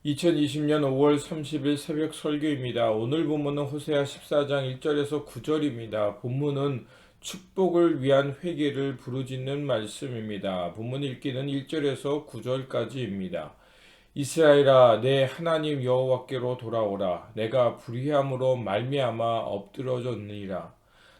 2020년 5월 30일 새벽 설교입니다. 오늘 본문은 호세아 14장 1절에서 9절입니다. 본문은 축복을 위한 회개를 부르짖는 말씀입니다. 본문 읽기는 1절에서 9절까지입니다. 이스라엘아, 내 하나님 여호와께로 돌아오라. 내가 불의함으로 말미암아 엎드러졌느니라.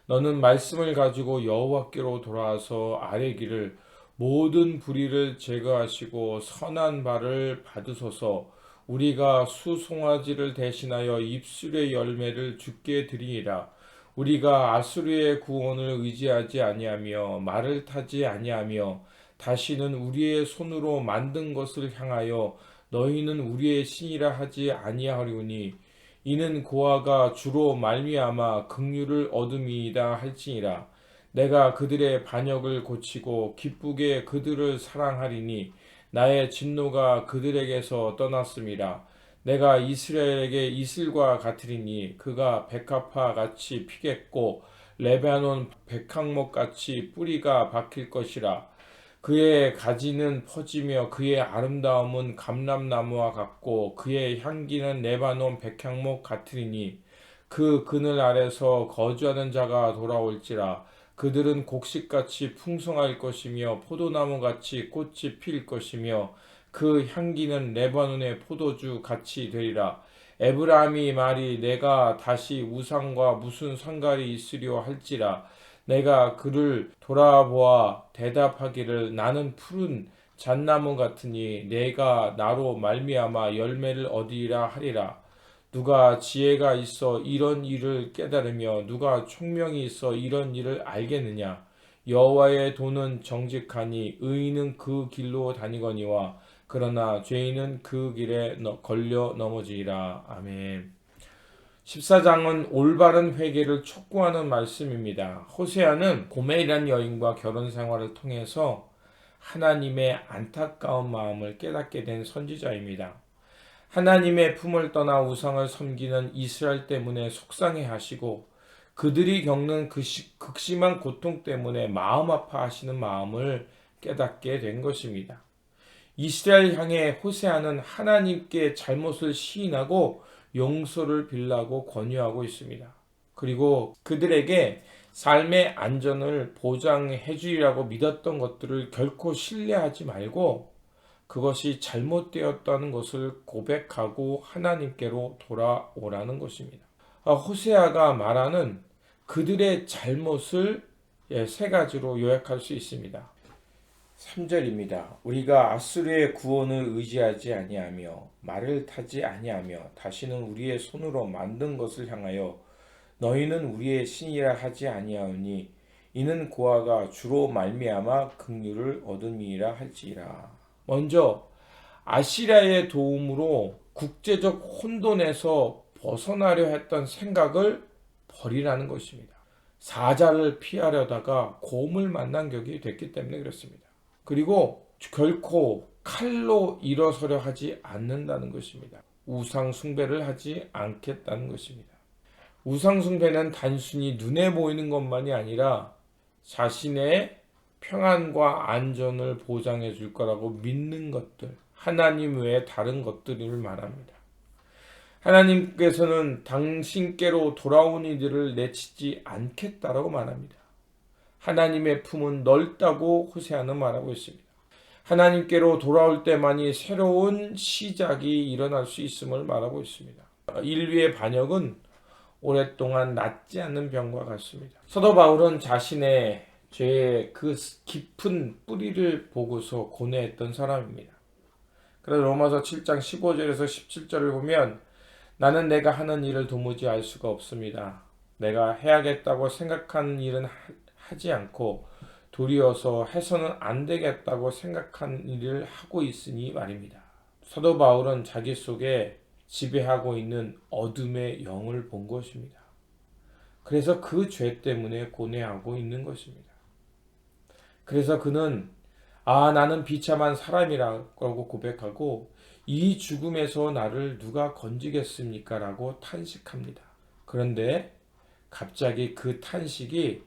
너는 말씀을 가지고 여호와께로 돌아와서 아뢰기를 모든 불의를 제거하시고 선한 발을 받으소서. 우리가 수송아지를 대신하여 입술의 열매를 주께 드리리라. 우리가 아수르의 구원을 의지하지 아니하며 말을 타지 아니하며 다시는 우리의 손으로 만든 것을 향하여 너희는 우리의 신이라 하지 아니하리오니 이는 고아가 주로 말미암아 긍휼을 얻음이이다 할지니라. 내가 그들의 반역을 고치고 기쁘게 그들을 사랑하리니 나의 진노가 그들에게서 떠났음이라. 내가 이스라엘에게 이슬과 같으리니 그가 백합화 같이 피겠고 레바논 백항목 같이 뿌리가 박힐 것이라. 그의 가지는 퍼지며 그의 아름다움은 감람나무와 같고 그의 향기는 레바논 백향목 같으리니 그 그늘 아래서 거주하는 자가 돌아올지라. 그들은 곡식같이 풍성할 것이며 포도나무같이 꽃이 필 것이며 그 향기는 레바논의 포도주 같이 되리라. 에브라임이 말이 내가 다시 우상과 무슨 상관이 있으려 할지라. 내가 그를 돌아보아 대답하기를 나는 푸른 잣나무 같으니 내가 나로 말미암아 열매를 얻으리라 하리라. 누가 지혜가 있어 이런 일을 깨달으며 누가 총명이 있어 이런 일을 알겠느냐. 여호와의 도는 정직하니 의인은 그 길로 다니거니와 그러나 죄인은 그 길에 걸려 넘어지리라. 아멘. 14장은 올바른 회개를 촉구하는 말씀입니다. 호세아는 고멜이라는 여인과 결혼 생활을 통해서 하나님의 안타까운 마음을 깨닫게 된 선지자입니다. 하나님의 품을 떠나 우상을 섬기는 이스라엘 때문에 속상해하시고 그들이 겪는 극심한 고통 때문에 마음 아파하시는 마음을 깨닫게 된 것입니다. 이스라엘 향해 호세아는 하나님께 잘못을 시인하고 용서를 빌라고 권유하고 있습니다. 그리고 그들에게 삶의 안전을 보장해 주리라고 믿었던 것들을 결코 신뢰하지 말고 그것이 잘못되었다는 것을 고백하고 하나님께로 돌아오라는 것입니다. 호세아가 말하는 그들의 잘못을 세 가지로 요약할 수 있습니다. 3절입니다. 우리가 아수르의 구원을 의지하지 아니하며 말을 타지 아니하며 다시는 우리의 손으로 만든 것을 향하여 너희는 우리의 신이라 하지 아니하오니 이는 고아가 주로 말미암아 긍휼을 얻음이라 할지라. 먼저 아시리아의 도움으로 국제적 혼돈에서 벗어나려 했던 생각을 버리라는 것입니다. 사자를 피하려다가 곰을 만난 격이 됐기 때문에 그렇습니다. 그리고 결코 칼로 일어서려 하지 않는다는 것입니다. 우상 숭배를 하지 않겠다는 것입니다. 우상 숭배는 단순히 눈에 보이는 것만이 아니라 자신의 평안과 안전을 보장해 줄 거라고 믿는 것들, 하나님 외에 다른 것들을 말합니다. 하나님께서는 당신께로 돌아온 이들을 내치지 않겠다라고 말합니다. 하나님의 품은 넓다고 호세아는 말하고 있습니다. 하나님께로 돌아올 때만이 새로운 시작이 일어날 수 있음을 말하고 있습니다. 인류의 반역은 오랫동안 낫지 않는 병과 같습니다. 사도 바울은 자신의 죄의 그 깊은 뿌리를 보고서 고뇌했던 사람입니다. 그래서 로마서 7장 15절에서 17절을 보면 나는 내가 하는 일을 도무지 알 수가 없습니다. 내가 해야겠다고 생각하는 일은 하지 않고 도리어서 해서는 안 되겠다고 생각하는 일을 하고 있으니 말입니다. 사도 바울은 자기 속에 지배하고 있는 어둠의 영을 본 것입니다. 그래서 그 죄 때문에 고뇌하고 있는 것입니다. 그래서 그는 나는 비참한 사람이라고 고백하고 이 죽음에서 나를 누가 건지겠습니까? 라고 탄식합니다. 그런데 갑자기 그 탄식이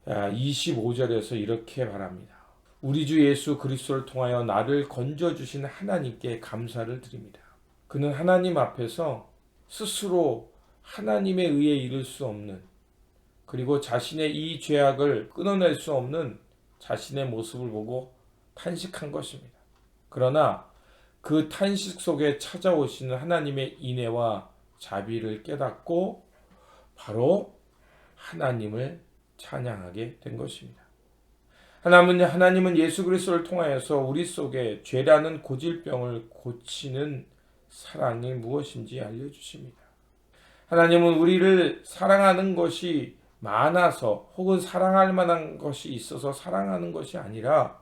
25절에서 이렇게 말합니다. 우리 주 예수 그리스도를 통하여 나를 건져주신 하나님께 감사를 드립니다. 그는 하나님 앞에서 스스로 하나님에 의해 이룰 수 없는, 그리고 자신의 이 죄악을 끊어낼 수 없는 자신의 모습을 보고 탄식한 것입니다. 그러나 그 탄식 속에 찾아오시는 하나님의 인애와 자비를 깨닫고 바로 하나님을 찬양하게 된 것입니다. 하나님은 예수 그리스도를 통하여서 우리 속에 죄라는 고질병을 고치는 사랑이 무엇인지 알려주십니다. 하나님은 우리를 사랑하는 것이 많아서 혹은 사랑할 만한 것이 있어서 사랑하는 것이 아니라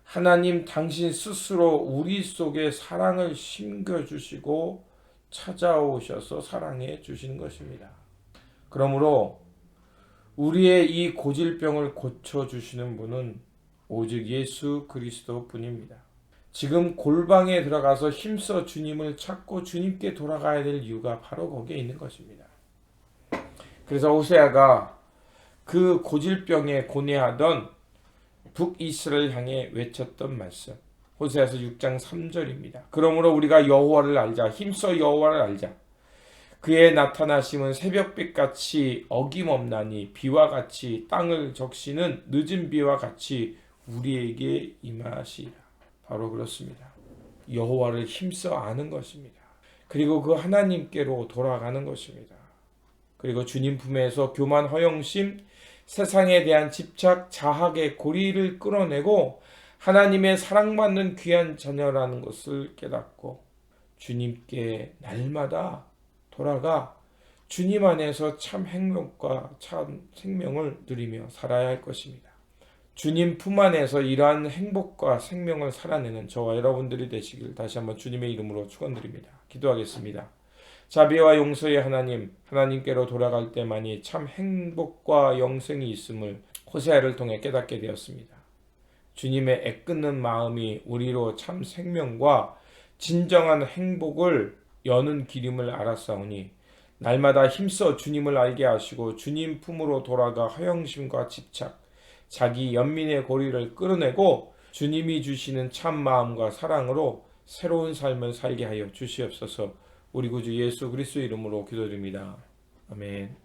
하나님 당신 스스로 우리 속에 사랑을 심겨주시고 찾아오셔서 사랑해 주시는 것입니다. 그러므로 우리의 이 고질병을 고쳐주시는 분은 오직 예수 그리스도 뿐입니다. 지금 골방에 들어가서 힘써 주님을 찾고 주님께 돌아가야 될 이유가 바로 거기에 있는 것입니다. 그래서 호세아가 그 고질병에 고뇌하던 북이스라엘 향해 외쳤던 말씀, 호세아서 6장 3절입니다. 그러므로 우리가 여호와를 알자. 힘써 여호와를 알자. 그의 나타나심은 새벽빛같이 어김없나니 비와 같이 땅을 적시는 늦은 비와 같이 우리에게 임하시라. 바로 그렇습니다. 여호와를 힘써 아는 것입니다. 그리고 그 하나님께로 돌아가는 것입니다. 그리고 주님 품에서 교만, 허영심, 세상에 대한 집착, 자학의 고리를 끌어내고 하나님의 사랑받는 귀한 자녀라는 것을 깨닫고 주님께 날마다 돌아가 주님 안에서 참 행복과 참 생명을 누리며 살아야 할 것입니다. 주님 품 안에서 이러한 행복과 생명을 살아내는 저와 여러분들이 되시길 다시 한번 주님의 이름으로 축원드립니다. 기도하겠습니다. 자비와 용서의 하나님, 하나님께로 돌아갈 때만이 참 행복과 영생이 있음을 호세아를 통해 깨닫게 되었습니다. 주님의 애끓는 마음이 우리로 참 생명과 진정한 행복을 여는 길임을 알았사오니 날마다 힘써 주님을 알게 하시고 주님 품으로 돌아가 허영심과 집착, 자기 연민의 고리를 끌어내고 주님이 주시는 참 마음과 사랑으로 새로운 삶을 살게 하여 주시옵소서. 우리 구주 예수 그리스도 이름으로 기도드립니다. 아멘.